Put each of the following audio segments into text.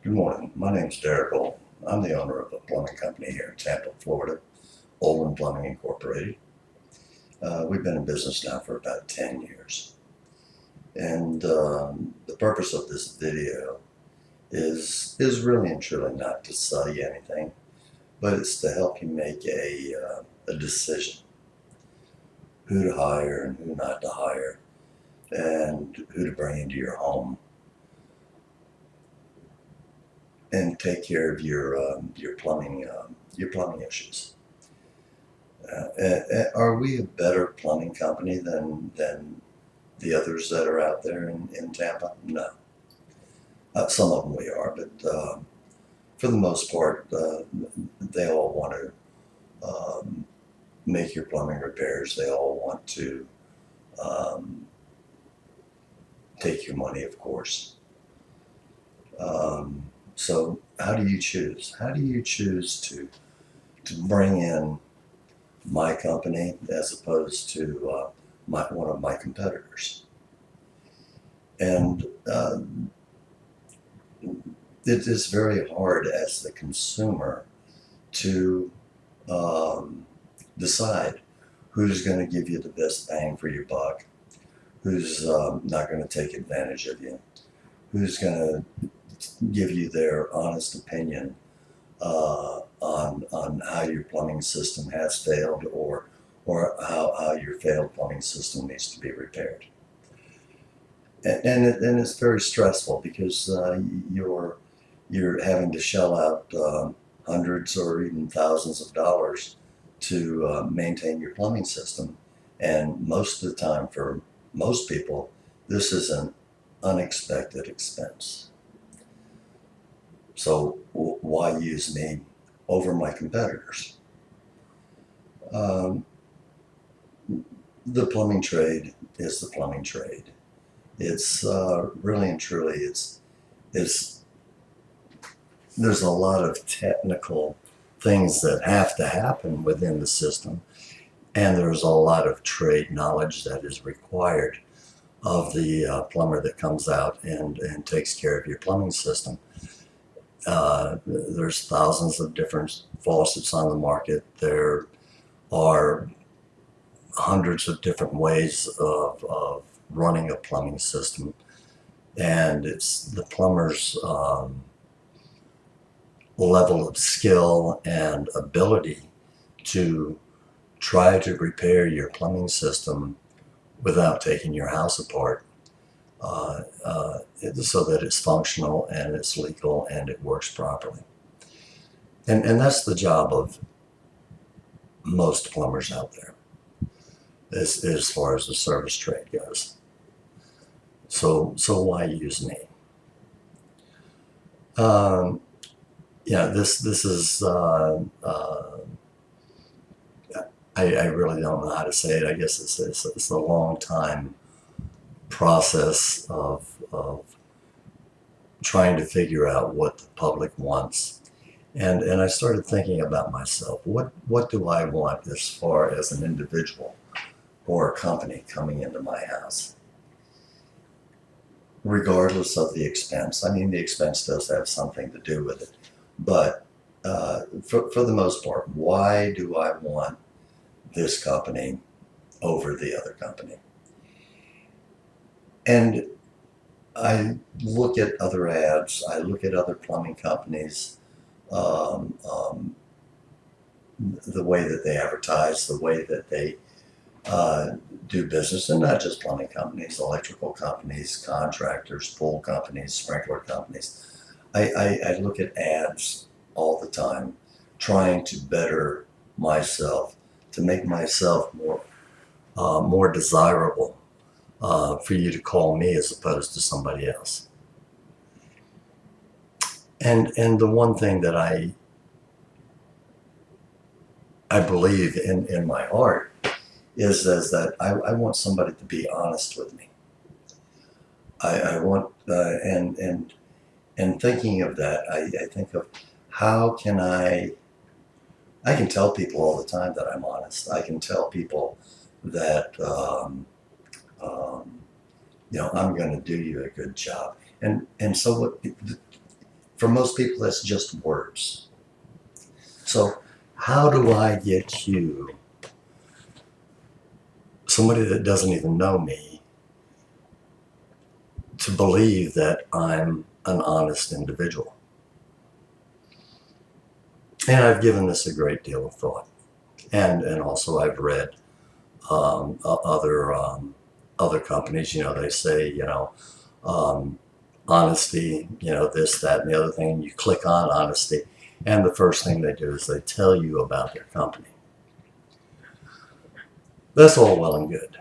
Good morning. My name is Derek Olin. I'm the owner of a plumbing company here in Tampa, Florida, Olin Plumbing Incorporated. We've been in business now for about 10 years. And the purpose of this video is really and truly not to sell you anything, but it's to help you make a decision who to hire and who not to hire and who to bring into your home and take care of your plumbing issues. Are we a better plumbing company than the others that are out there in Tampa? No. Some of them we are, but for the most part, they all want to make your plumbing repairs. They all want to um, take your money, of course. So how do you choose? How do you choose to bring in my company as opposed to one of my competitors? And it is very hard as the consumer to decide who's going to give you the best bang for your buck, who's not going to take advantage of you, who's going to give you their honest opinion on how your plumbing system has failed or how your failed plumbing system needs to be repaired. And it's very stressful because you're having to shell out hundreds or even thousands of dollars to maintain your plumbing system. And most of the time, for most people, this is an unexpected expense. So why use me over my competitors? Um, the plumbing trade is the plumbing trade. It's really and truly, it's there's a lot of technical things that have to happen within the system, and there's a lot of trade knowledge that is required of the plumber that comes out and takes care of your plumbing system. There's thousands of different faucets on the market. There are hundreds of different ways of running a plumbing system, and it's the plumber's level of skill and ability to try to repair your plumbing system without taking your house apart, so that it's functional and it's legal and it works properly. And that's the job of most plumbers out there, as far as the service trade goes. So why use me? This is I really don't know how to say it. I guess it's a long time process of trying to figure out what the public wants. And I started thinking about myself. What do I want as far as an individual or a company coming into my house? Regardless of the expense. I mean, the expense does have something to do with it. But for the most part, why do I want this company over the other company? And I look at other ads, I look at other plumbing companies, um, um, the way that they advertise, the way that they uh, do business, and not just plumbing companies, electrical companies, contractors, pool companies, sprinkler companies. I look at ads all the time, trying to better myself, to make myself more desirable for you to call me as opposed to somebody else. And the one thing that I believe in my heart is that I want somebody to be honest with me. I want and thinking of that, I think of how can I can tell people all the time that I'm honest. I can tell people that I'm going to do you a good job. And so what For most people, that's just words. So how do I get you, somebody that doesn't even know me, to believe that I'm an honest individual? And I've given this a great deal of thought. And also I've read other companies, they say, um, honesty, this, that, and the other thing. And you click on honesty, and the first thing they do is they tell you about their company. That's all well and good.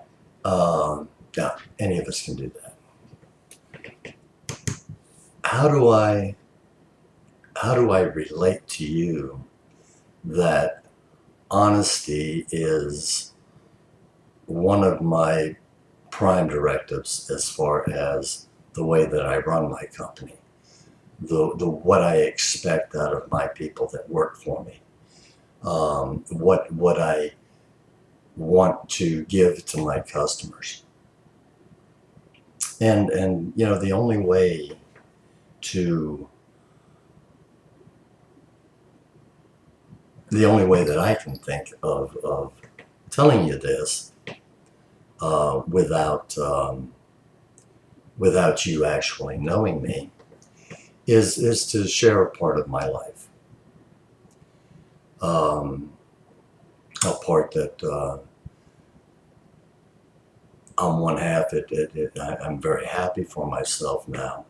Yeah, any of us can do that. How do I relate to you that honesty is one of my prime directives as far as the way that I run my company, the what I expect out of my people that work for me, what I want to give to my customers, and the only way that I can think of telling you this without you actually knowing me is to share a part of my life, a part that on one half I'm very happy for myself now,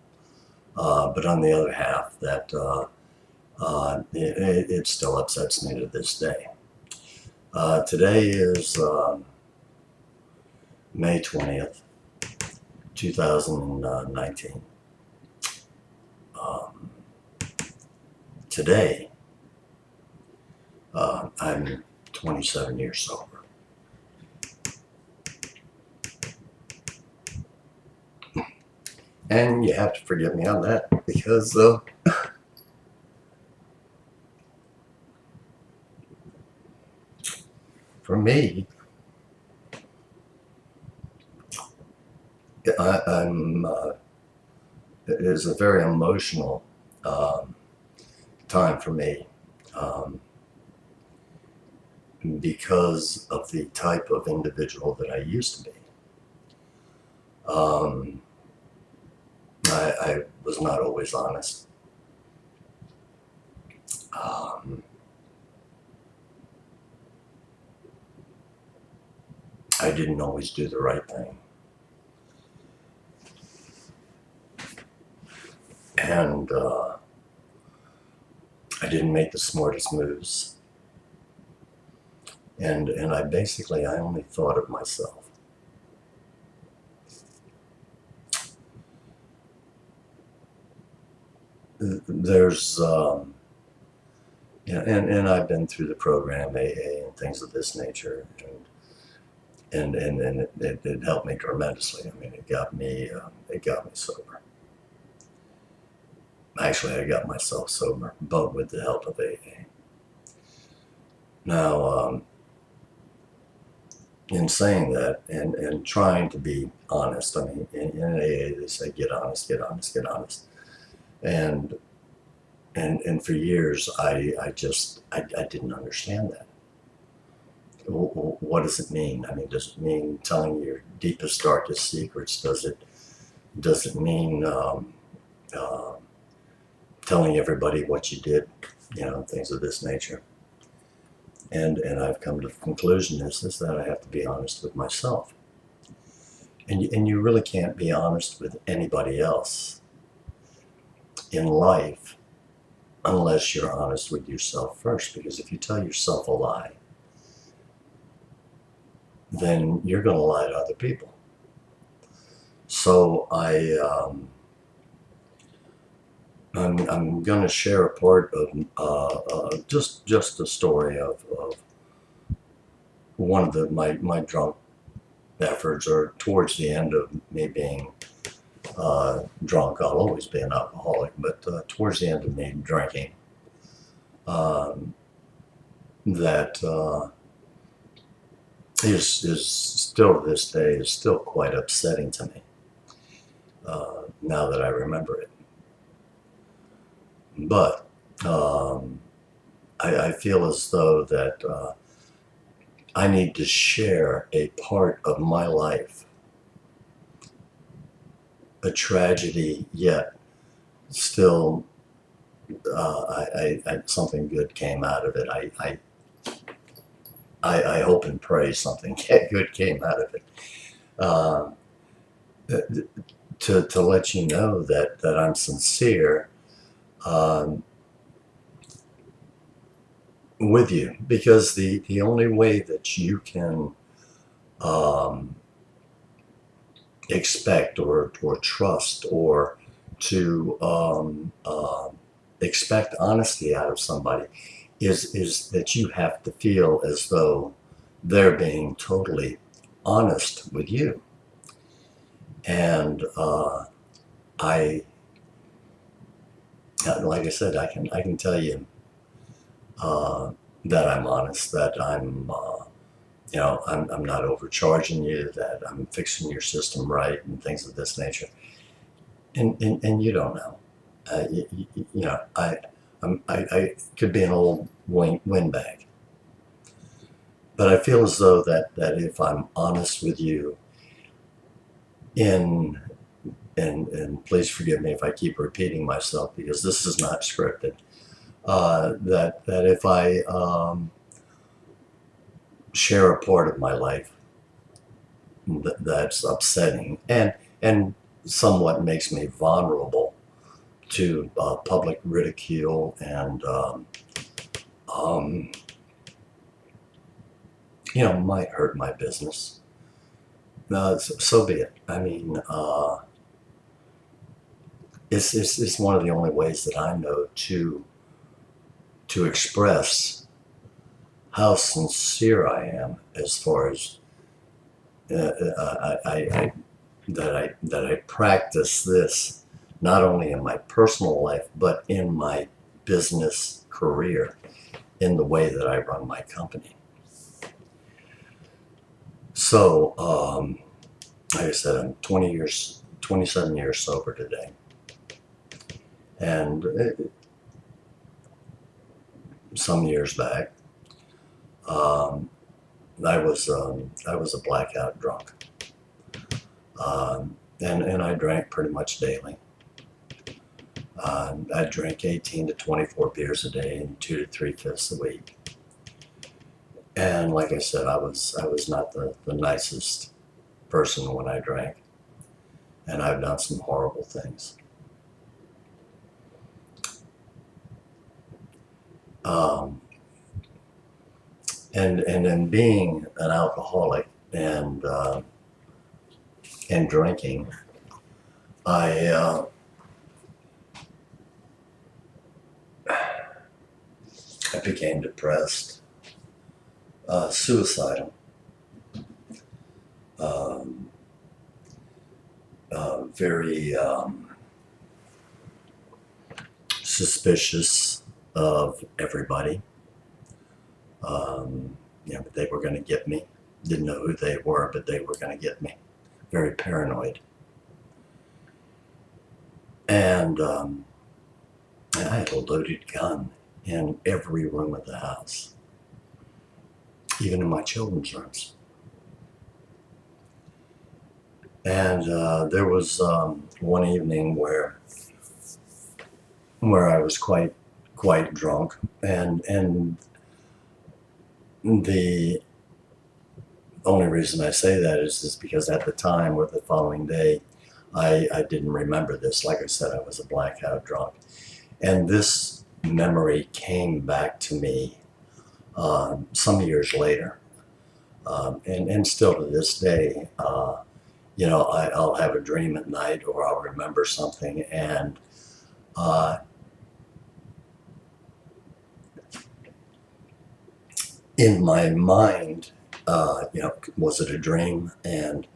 but on the other half that it still upsets me to this day. Today is May 20th, 2019. Today, I'm 27 years sober. And you have to forgive me on that, because for me, it is a very emotional time for me, because of the type of individual that I used to be. I was not always honest. I didn't always do the right thing. And I didn't make the smartest moves. And I only thought of myself. There's, and I've been through the program AA and things of this nature, and it helped me tremendously. I mean, it got me sober. Actually, I got myself sober, but with the help of AA. Now, in saying that and trying to be honest, I mean, in AA they say get honest, get honest, get honest. And for years I didn't understand that. What does it mean? I mean, does it mean telling your deepest, darkest secrets? Does it mean telling everybody what you did? Things of this nature. And I've come to the conclusion is that I have to be honest with myself. And you really can't be honest with anybody else in life unless you're honest with yourself first. Because if you tell yourself a lie, then you're going to lie to other people. So I'm going to share a part of just a story of one of my drunk efforts, or towards the end of me being drunk. I'll always be an alcoholic, but towards the end of me drinking, that is still to this day is still quite upsetting to me now that I remember it. But I feel as though that I need to share a part of my life, a tragedy, yet still something good came out of it. I hope and pray something good came out of it. Uh, to let you know that I'm sincere um, with you, because the only way that you can um, expect or trust or to expect honesty out of somebody is that you have to feel as though they're being totally honest with you. And I, like I said, I can tell you that I'm honest, that I'm not overcharging you, that I'm fixing your system right, and things of this nature. And you don't know. You know, I could be an old windbag, but I feel as though that if I'm honest with you, in and please forgive me if I keep repeating myself because this is not scripted. That if I share a part of my life that's upsetting and somewhat makes me vulnerable to public ridicule and um, might hurt my business. So be it. I mean, it's one of the only ways that I know to express how sincere I am as far as that I practice this not only in my personal life but in my business career, in the way that I run my company. So, like I said, I'm 27 years sober today, and some years back, I was a blackout drunk, and I drank pretty much daily. I drank 18 to 24 beers a day and 2 to 3/5 a week. And like I said, I was not the nicest person when I drank, and I've done some horrible things. Um, and in being an alcoholic and drinking, I became depressed, suicidal, um, very suspicious of everybody. But they were going to get me. Didn't know who they were, but they were going to get me. Very paranoid. And I had a loaded gun in every room of the house, even in my children's rooms. And there was one evening where I was quite drunk, and the only reason I say that is because at the time or the following day, I didn't remember this. Like I said, I was a blackout drunk, and this memory came back to me some years later, and still to this day. I'll have a dream at night, or I'll remember something, and in my mind, was it a dream? And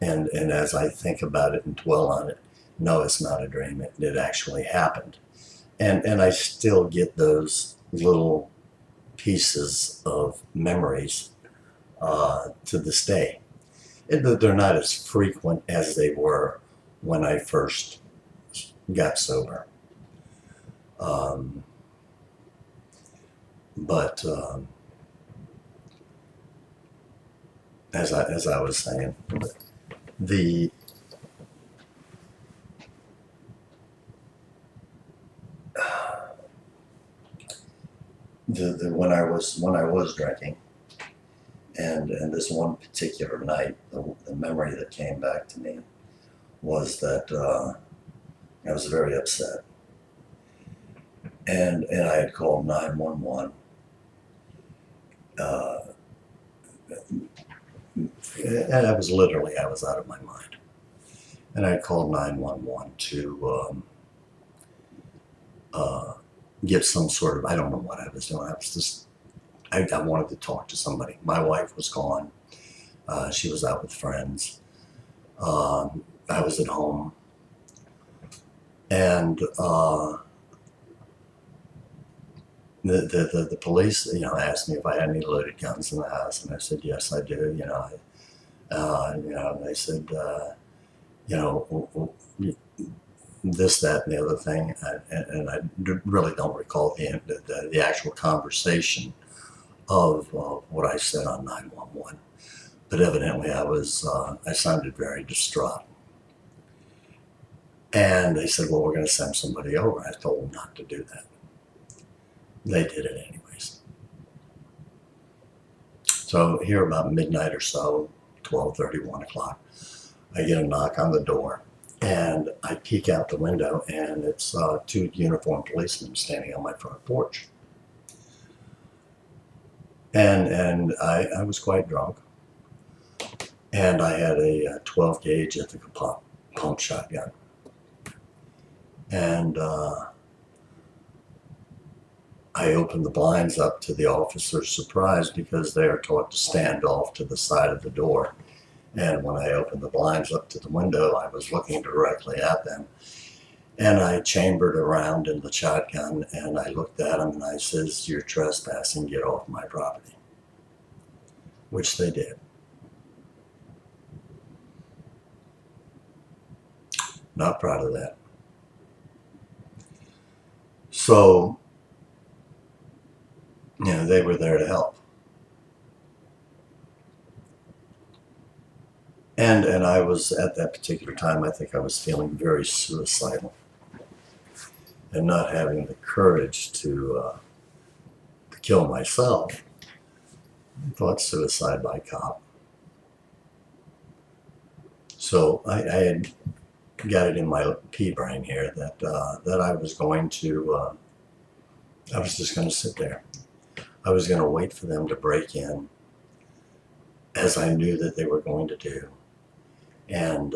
as I think about it and dwell on it, no, it's not a dream. It actually happened, and I still get those little pieces of memories to this day. They're not as frequent as they were when I first got sober. Um, but as I was saying, the when I was drinking, and this one particular night, the memory that came back to me was that I was very upset, and I had called 911. Uh, and I was out of my mind, and I called 911 to get some sort of, I don't know what I was doing. I was just I wanted to talk to somebody. My wife was gone. She was out with friends. I was at home, and the police, asked me if I had any loaded guns in the house, and I said yes, I do. And they said, this, that, and the other thing, and I really don't recall the actual conversation of what I said on 911. But evidently, I sounded very distraught. And they said, well, we're going to send somebody over. I told them not to do that. They did it anyways. So here about midnight or so, 12:30, 1 o'clock, I get a knock on the door. And I peek out the window, and it's two uniformed policemen standing on my front porch. And I was quite drunk. And I had a 12 gauge Ithaca pump shotgun. And I opened the blinds up to the officer's surprise, because they are taught to stand off to the side of the door. And when I opened the blinds up to the window, I was looking directly at them. And I chambered around in the shotgun, and I looked at them, and I says, "You're trespassing, get off my property." Which they did. Not proud of that. So, they were there to help. And I was, at that particular time, I think I was feeling very suicidal, and not having the courage to kill myself. I thought suicide by cop. So I had got it in my pea brain here that I was going to, I was just going to sit there. I was going to wait for them to break in, as I knew that they were going to do, and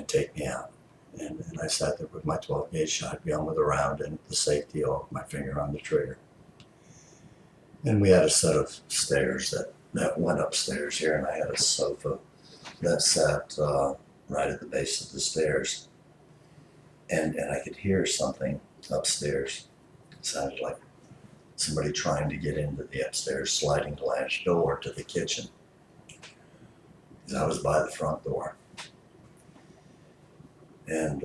take me out. And I sat there with my 12 gauge shotgun with a round and the safety off, my finger on the trigger. And we had a set of stairs that went upstairs here, and I had a sofa that sat right at the base of the stairs. And I could hear something upstairs. It sounded like somebody trying to get into the upstairs sliding glass door to the kitchen, because I was by the front door. And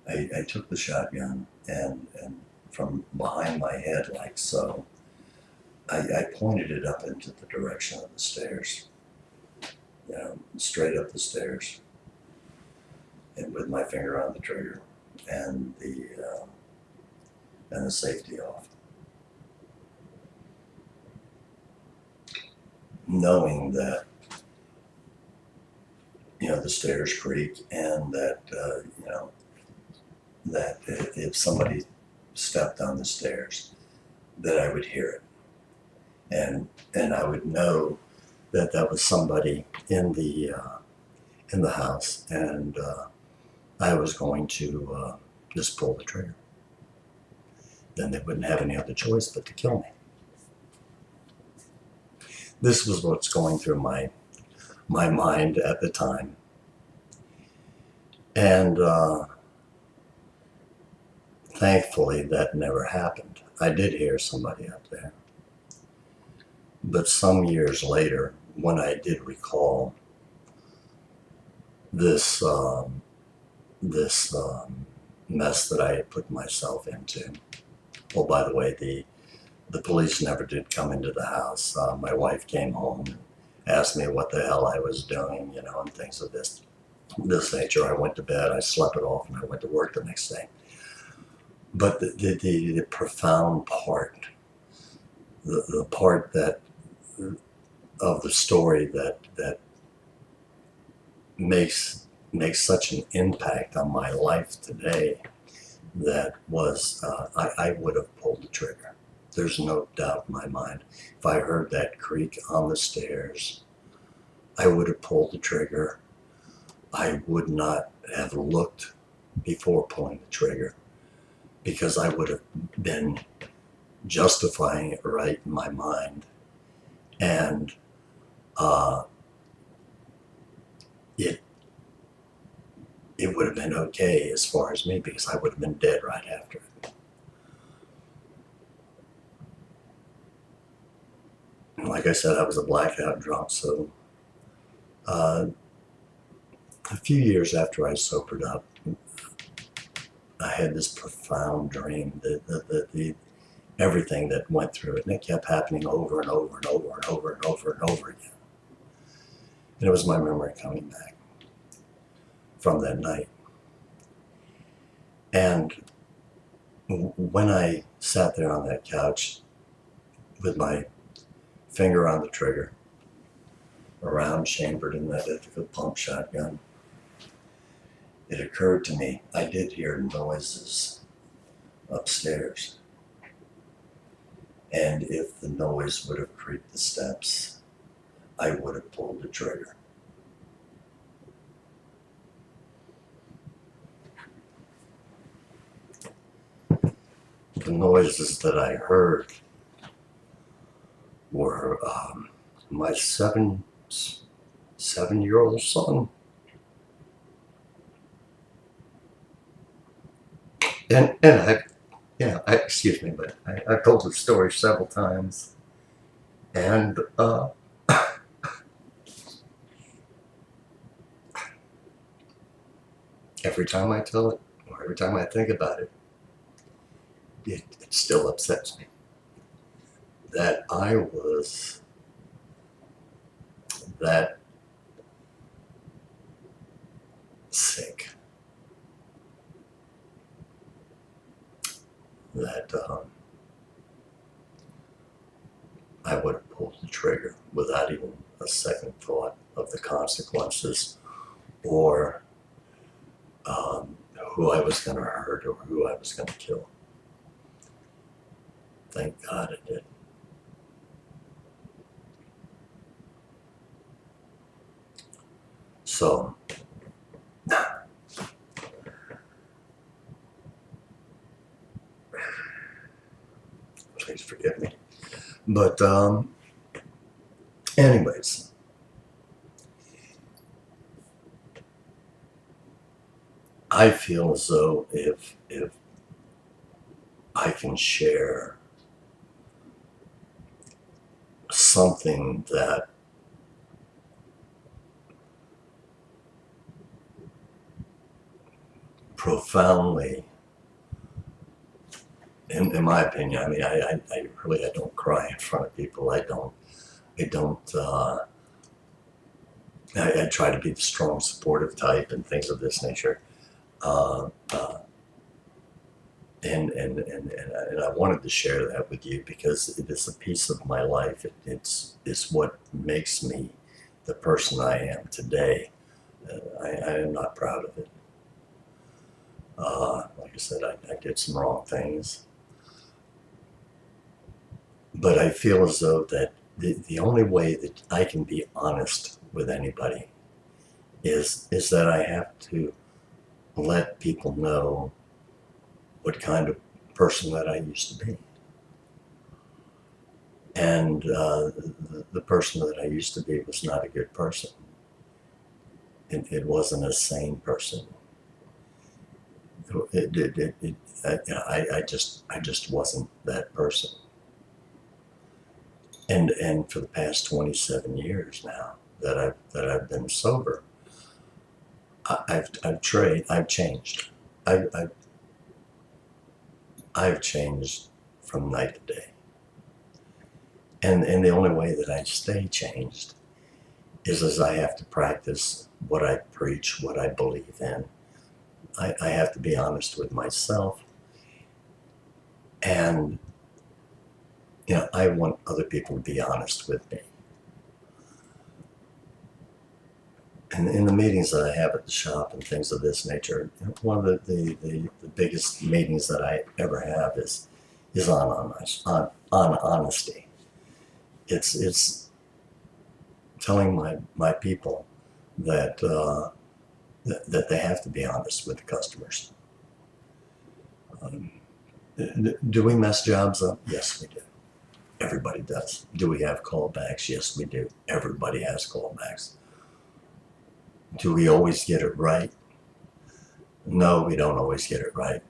I took the shotgun, and from behind my head, like so, I pointed it up into the direction of the stairs, straight up the stairs, and with my finger on the trigger and the safety off, knowing that the stairs creak, and that that if somebody stepped on the stairs, that I would hear it, and I would know that that was somebody in the house, and I was going to just pull the trigger. Then they wouldn't have any other choice but to kill me. This was what's going through my mind at the time. And thankfully, that never happened. I did hear somebody up there. But some years later, when I did recall this mess that I had put myself into. Oh, by the way, the police never did come into the house. My wife came home and asked me what the hell I was doing, and things of this nature. I went to bed, I slept it off, and I went to work the next day. But the profound part, the part that of the story that makes such an impact on my life today, that was I would have pulled the trigger. There's no doubt in my mind. If I heard that creak on the stairs, I would have pulled the trigger. I would not have looked before pulling the trigger, because I would have been justifying it right in my mind. And it would have been okay as far as me, because I would have been dead right after it. And like I said, I was a blackout drunk, so a few years after I sobered up, I had this profound dream that everything that went through it, and it kept happening over and over and over and over and over and over again. And it was my memory coming back from that night. And when I sat there on that couch with my finger on the trigger, around chambered in that identical pump shotgun, it occurred to me I did hear noises upstairs. And if the noise would have creaked the steps, I would have pulled the trigger. The noises that I heard were my seven-year-old son. Excuse me, but I've told the story several times, and every time I tell it, or every time I think about it, it still upsets me that I was that sick, that I would have pulled the trigger without even a second thought of the consequences, or who I was going to hurt or who I was going to kill. Thank God it did. So, please forgive me. But anyways, I feel as though if I can share something that profoundly, in my opinion, I mean, I really don't cry in front of people. I try to be the strong, supportive type and things of this nature. And I wanted to share that with you because it is a piece of my life. It's what makes me the person I am today. I am not proud of it. Like I said, I did some wrong things. But I feel as though that the only way that I can be honest with anybody is that I have to let people know what kind of person that I used to be. And the person that I used to be was not a good person. It wasn't a sane person. I just wasn't that person. And for the past 27 years now that I've been sober, I've changed. I've changed from night to day. And the only way that I stay changed is as I have to practice what I preach, what I believe in. I have to be honest with myself. And, I want other people to be honest with me. And in the meetings that I have at the shop and things of this nature, one of the biggest meetings that I ever have is on honesty. It's telling my people that that they have to be honest with the customers. Do we mess jobs up? Yes, we do. Everybody does. Do we have callbacks? Yes, we do. Everybody has callbacks. Do we always get it right? No, we don't always get it right,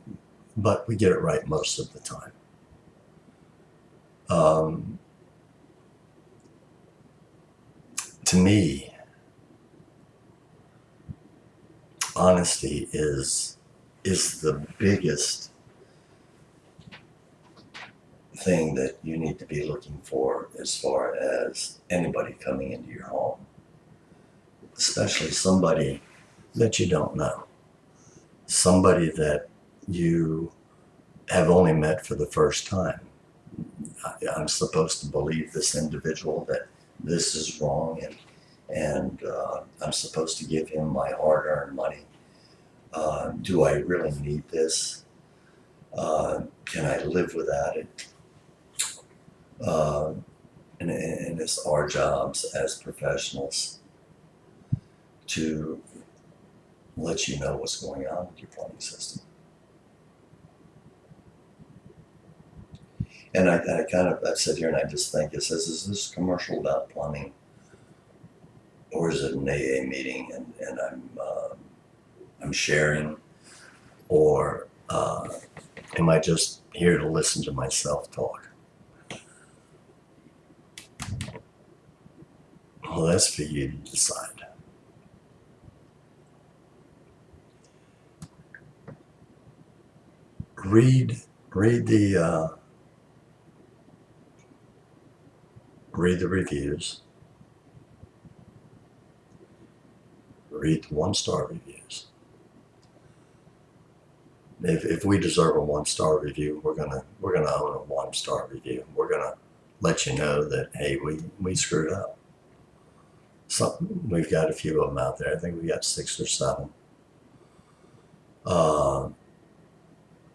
but we get it right most of the time. To me, honesty is the biggest thing that you need to be looking for as far as anybody coming into your home, especially somebody that you don't know, somebody that you have only met for the first time. I'm supposed to believe this individual that this is wrong, and I'm supposed to give him my hard-earned money. Do I really need this? Can I live without it? And it's our jobs as professionals to let you know what's going on with your plumbing system. And I sit here and I just think, it says, is this commercial about plumbing, or is it an AA meeting and I'm sharing, or am I just here to listen to myself talk? Well, that's for you to decide. Read the reviews. Read the 1-star reviews. If we deserve a 1-star review, we're gonna own a 1-star review. We're gonna let you know that, hey, we screwed up. We've got a few of them out there. I think we got 6 or 7.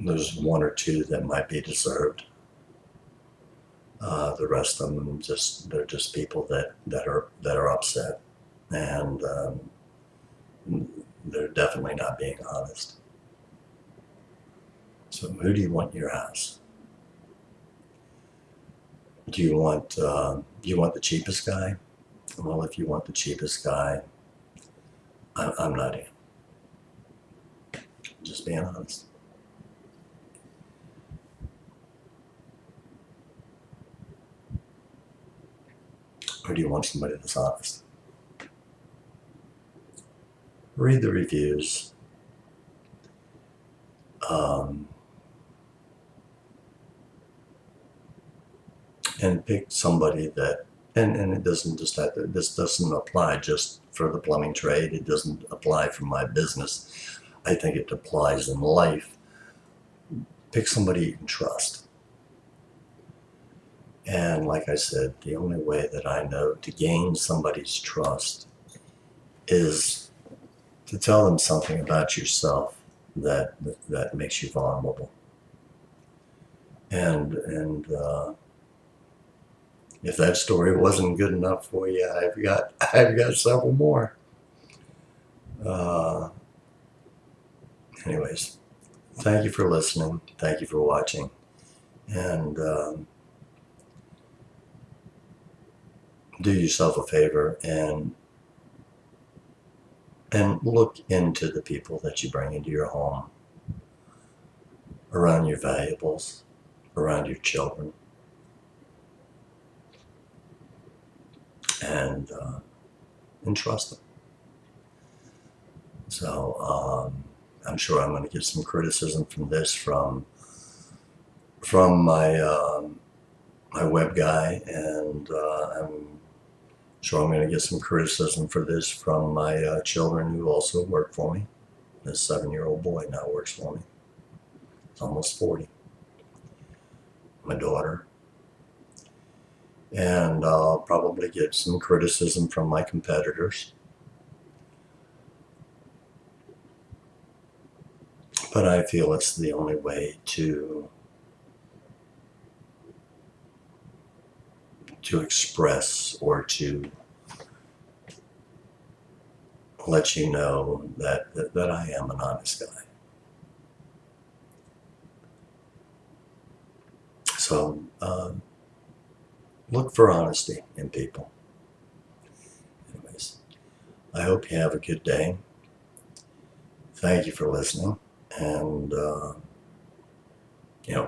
There's 1 or 2 that might be deserved. The rest of them they're just people that are upset, and they're definitely not being honest. So who do you want in your house? Do you want the cheapest guy? Well, if you want the cheapest guy, I'm not in. Just being honest. Or do you want somebody that's honest? Read the reviews. And pick somebody that, and it doesn't just have to, this doesn't apply just for the plumbing trade. It doesn't apply for my business. I think it applies in life. Pick somebody you can trust. And like I said, the only way that I know to gain somebody's trust is to tell them something about yourself that makes you vulnerable. And if that story wasn't good enough for you, I've got several more. Anyways, thank you for listening. Thank you for watching. And do yourself a favor and look into the people that you bring into your home, around your valuables, around your children, and trust them. So I'm sure I'm going to get some criticism from this from from my web guy, and I'm sure I'm going to get some criticism for this from my children who also work for me. This 7-year-old boy now works for me. He's almost 40. My daughter. And I'll probably get some criticism from my competitors. But I feel it's the only way to express or to let you know that I am an honest guy. So look for honesty in people. Anyways, I hope you have a good day. Thank you for listening, and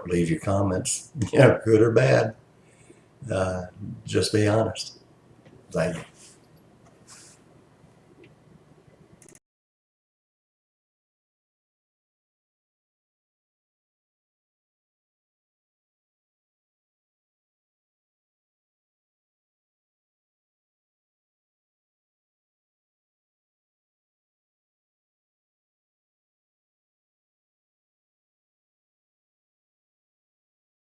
leave your comments, good or bad. Just be honest. Thank you.